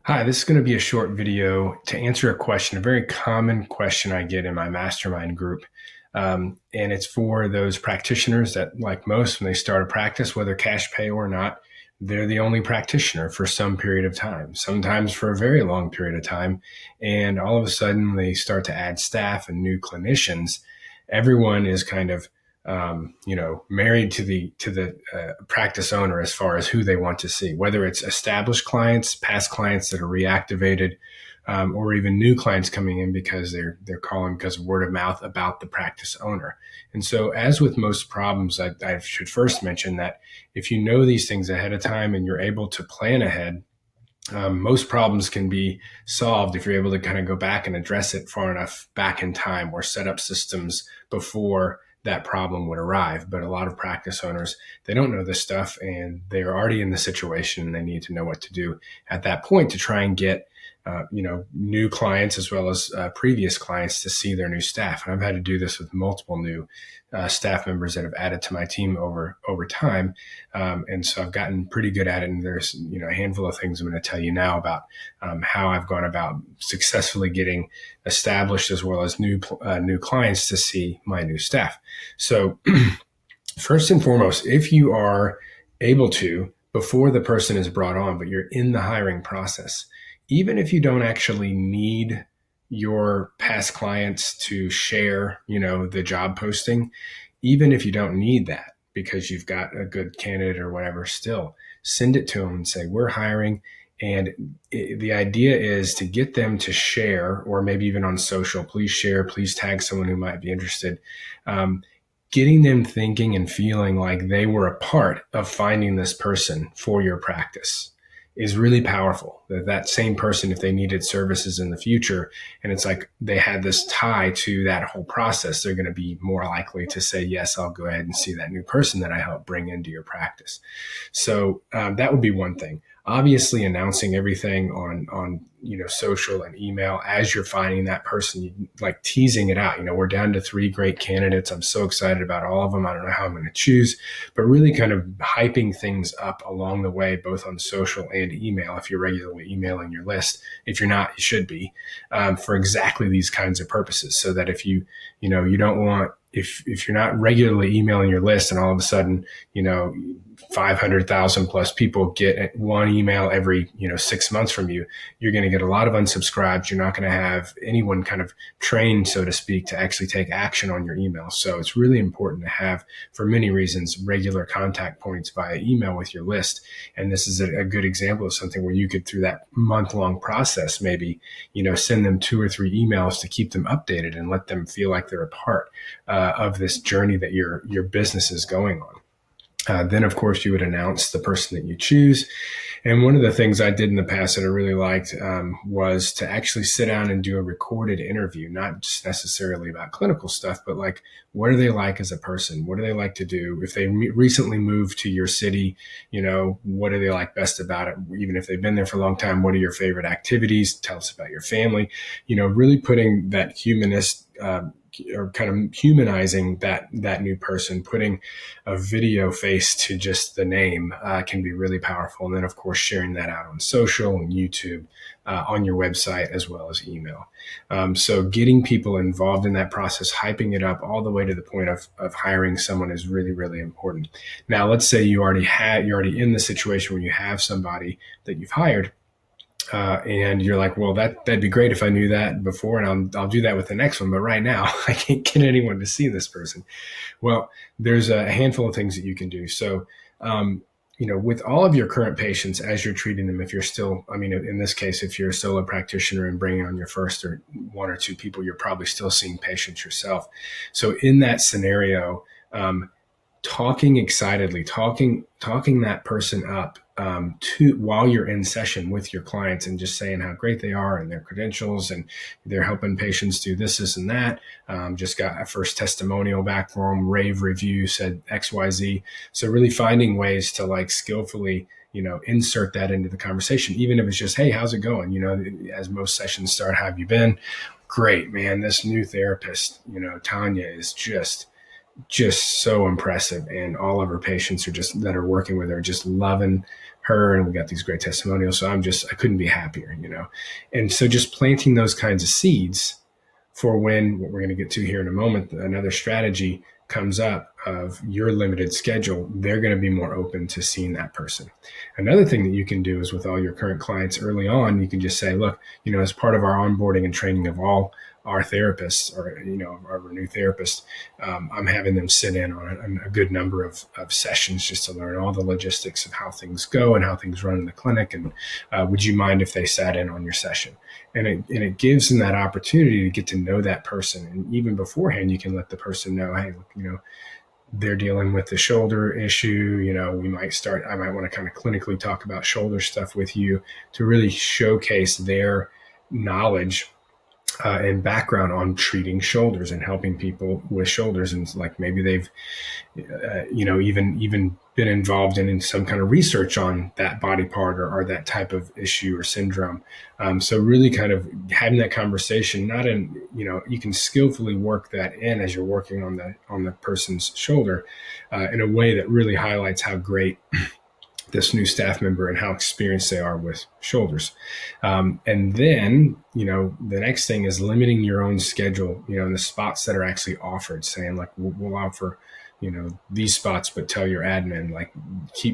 Hi, this is going to be a short video to answer a question, a very common question I get in my mastermind group. And it's for those practitioners that, like most, when they start a practice, whether cash pay or not, they're the only practitioner for some period of time, sometimes for a very long period of time. And all of a sudden, they start to add staff and new clinicians. Everyone is kind of married to the practice owner as far as who they want to see, whether it's established clients, past clients that are reactivated, or even new clients coming in because they're calling because of word of mouth about the practice owner. And so, as with most problems, I should first mention that if you know these things ahead of time and you're able to plan ahead, most problems can be solved if you're able to kind of go back and address it far enough back in time or set up systems before that problem would arrive. But a lot of practice owners, they don't know this stuff and they're already in the situation and they need to know what to do at that point to try and get new clients as well as previous clients to see their new staff. And I've had to do this with multiple new staff members that have added to my team over time. And so I've gotten pretty good at it. And there's, a handful of things I'm going to tell you now about how I've gone about successfully getting established as well as new clients to see my new staff. So first and foremost, if you are able to, before the person is brought on, but you're in the hiring process, even if you don't actually need your past clients to share, the job posting, even if you don't need that because you've got a good candidate or whatever, still send it to them and say, we're hiring. And the idea is to get them to share, or maybe even on social, please share, please tag someone who might be interested. Getting them thinking and feeling like they were a part of finding this person for your practice is really powerful. That same person, if they needed services in the future, and it's like they had this tie to that whole process, they're going to be more likely to say, yes, I'll go ahead and see that new person that I helped bring into your practice. So that would be one thing. Obviously, announcing everything on social and email as you're finding that person, like teasing it out. We're down to 3 great candidates. I'm so excited about all of them. I don't know how I'm going to choose, but really kind of hyping things up along the way, both on social and email. If you're regularly emailing your list, if you're not, you should be, for exactly these kinds of purposes. So that if you don't want, if you're not regularly emailing your list and all of a sudden, 500,000 plus people get one email every, 6 months from you, you're going to get a lot of unsubscribes. You're not going to have anyone kind of trained, so to speak, to actually take action on your email. So it's really important to have, for many reasons, regular contact points via email with your list. And this is a good example of something where you could, through that month-long process, maybe, send them 2 or 3 emails to keep them updated and let them feel like they're a part of this journey that your business is going on. Then, of course, you would announce the person that you choose. And one of the things I did in the past that I really liked was to actually sit down and do a recorded interview, not just necessarily about clinical stuff, but like, what are they like as a person? What do they like to do? If they recently moved to your city, what do they like best about it? Even if they've been there for a long time, what are your favorite activities? Tell us about your family. Really putting that humanist or kind of humanizing that new person, putting a video face to just the name can be really powerful. And then, of course, sharing that out on social and YouTube, on your website, as well as email. So getting people involved in that process, hyping it up all the way to the point of hiring someone is really, really important. Now, let's say you're already in the situation where you have somebody that you've hired. And you're like, well, that'd be great if I knew that before, and I'll do that with the next one. But right now, I can't get anyone to see this person. Well, there's a handful of things that you can do. So, with all of your current patients, as you're treating them, if you're still, in this case, if you're a solo practitioner and bringing on your first or 1 or 2 people, you're probably still seeing patients yourself. So in that scenario, talking excitedly, talking that person up while you're in session with your clients, and just saying how great they are and their credentials, and they're helping patients do this and that. Just got a first testimonial back from them, rave review, said XYZ. So really finding ways to like skillfully, insert that into the conversation, even if it's just, hey, how's it going? As most sessions start, how have you been? Great, man. This new therapist, Tanya, is just just so impressive. And all of her patients that are working with her are just loving her. And we got these great testimonials. So I couldn't be happier, And so just planting those kinds of seeds for when, what we're going to get to here in a moment, another strategy comes up of your limited schedule, they're going to be more open to seeing that person. Another thing that you can do is with all your current clients early on, you can just say, look, as part of our onboarding and training of all our therapists or, our new therapists, I'm having them sit in on a good number of sessions just to learn all the logistics of how things go and how things run in the clinic. And would you mind if they sat in on your session? And it gives them that opportunity to get to know that person. And even beforehand, you can let the person know, hey, look, they're dealing with the shoulder issue. I might want to kind of clinically talk about shoulder stuff with you to really showcase their knowledge and background on treating shoulders and helping people with shoulders. And like maybe they've, even been involved in some kind of research on that body part or that type of issue or syndrome. So really kind of having that conversation, you can skillfully work that in as you're working on the person's shoulder in a way that really highlights how great this new staff member and how experienced they are with shoulders. And then, the next thing is limiting your own schedule, in the spots that are actually offered, saying like, we'll offer, these spots, but tell your admin, like,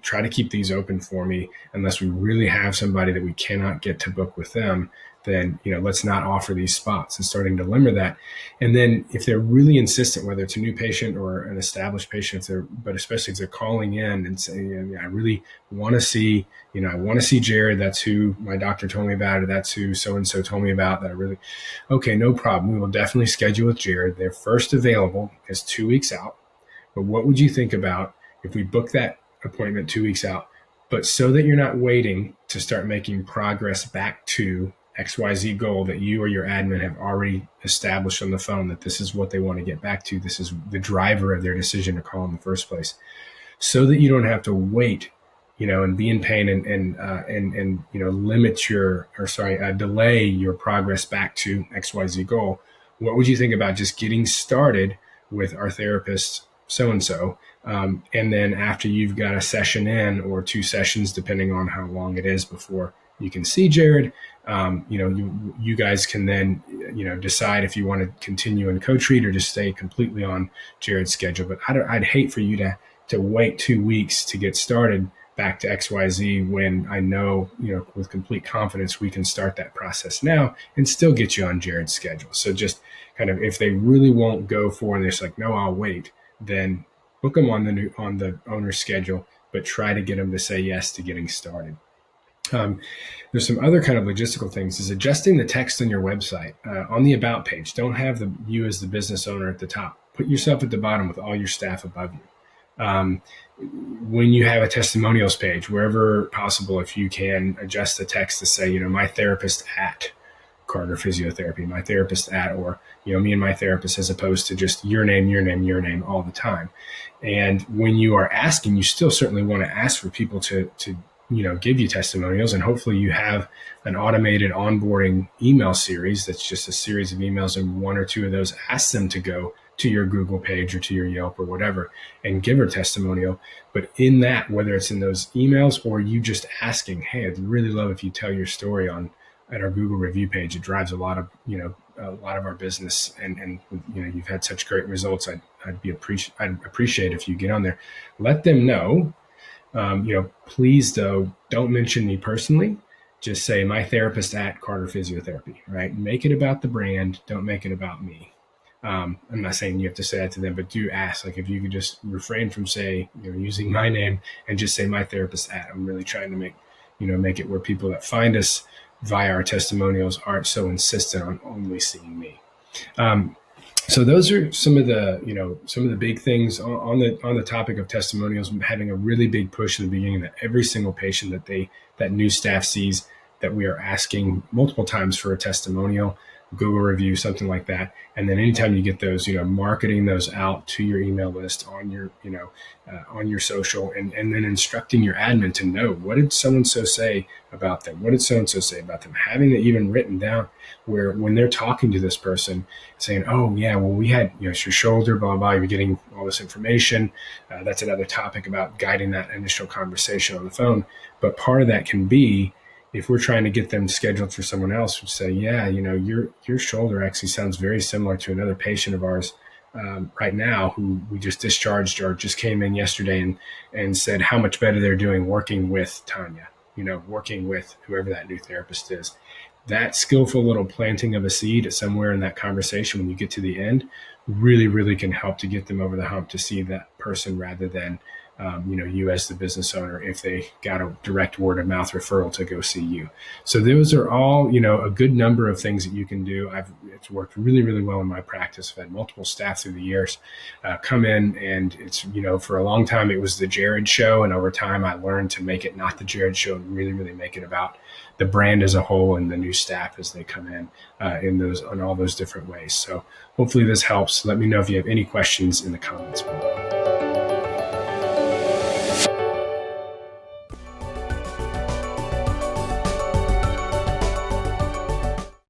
try to keep these open for me. Unless we really have somebody that we cannot get to book with them, then, let's not offer these spots, and starting to limit that. And then if they're really insistent, whether it's a new patient or an established patient, but especially if they're calling in and saying, I really want to see, I want to see Jarod. That's who my doctor told me about, or that's who so-and-so told me about okay, no problem. We will definitely schedule with Jarod. Their first available is 2 weeks out. But what would you think about if we book that appointment 2 weeks out, but so that you're not waiting to start making progress back to XYZ goal that you or your admin have already established on the phone, that this is what they want to get back to. This is the driver of their decision to call in the first place, so that you don't have to wait, and be in pain and delay your progress back to XYZ goal. What would you think about just getting started with our therapist so-and-so? And then after you've got a session in, or 2 sessions, depending on how long it is before you can see Jarod, you guys can then, decide if you want to continue and co-treat or just stay completely on Jarod's schedule. But I'd hate for you to wait 2 weeks to get started back to XYZ when I know, with complete confidence, we can start that process now and still get you on Jarod's schedule. So just kind of, if they really won't go for, and they're just like, no, I'll wait, then book them on the owner's schedule, but try to get them to say yes to getting started. There's some other kind of logistical things, is adjusting the text on your website. On the about page, don't have you as the business owner at the top. Put yourself at the bottom with all your staff above you. When you have a testimonials page, wherever possible, if you can adjust the text to say, my therapist at Carter Physiotherapy, my therapist at, or, me and my therapist, as opposed to just your name all the time. And when you are asking, you still certainly want to ask for people to give you testimonials, and hopefully you have an automated onboarding email series that's just a series of emails, and 1 or 2 of those ask them to go to your Google page or to your Yelp or whatever and give her testimonial. But in that, whether it's in those emails or you just asking, hey, I'd really love if you tell your story at our Google review page. It drives a lot of our business, and you've had such great results. I'd appreciate if you get on there. Let them know. Please, though, don't mention me personally. Just say my therapist at Carter Physiotherapy, right? Make it about the brand. Don't make it about me. I'm not saying you have to say that to them, but do ask, like, if you could just refrain from using my name and just say my therapist at. I'm really trying to make it where people that find us via our testimonials aren't so insistent on only seeing me. So those are some of the big things on the topic of testimonials, having a really big push in the beginning that every single patient that new staff sees, that we are asking multiple times for a testimonial. Google review, something like that. And then anytime you get those, marketing those out to your email list on your, on your social, and then instructing your admin to know, what did so-and-so say about them? What did so-and-so say about them? Having it even written down where when they're talking to this person saying, oh yeah, well we had, it's your shoulder, blah, blah, you're getting all this information. That's another topic about guiding that initial conversation on the phone. But part of that can be, if we're trying to get them scheduled for someone else, we say, yeah, your shoulder actually sounds very similar to another patient of ours right now who we just discharged or just came in yesterday and said how much better they're doing working with Tanya, working with whoever that new therapist is. That skillful little planting of a seed somewhere in that conversation when you get to the end really, really can help to get them over the hump to see that person rather than you as the business owner, if they got a direct word of mouth referral to go see you. So those are all, a good number of things that you can do. It's worked really, really well in my practice. I've had multiple staff through the years come in, and it's, for a long time it was the Jarod show. And over time I learned to make it not the Jarod show and really, really make it about the brand as a whole and the new staff as they come in all those different ways. So hopefully this helps. Let me know if you have any questions in the comments below.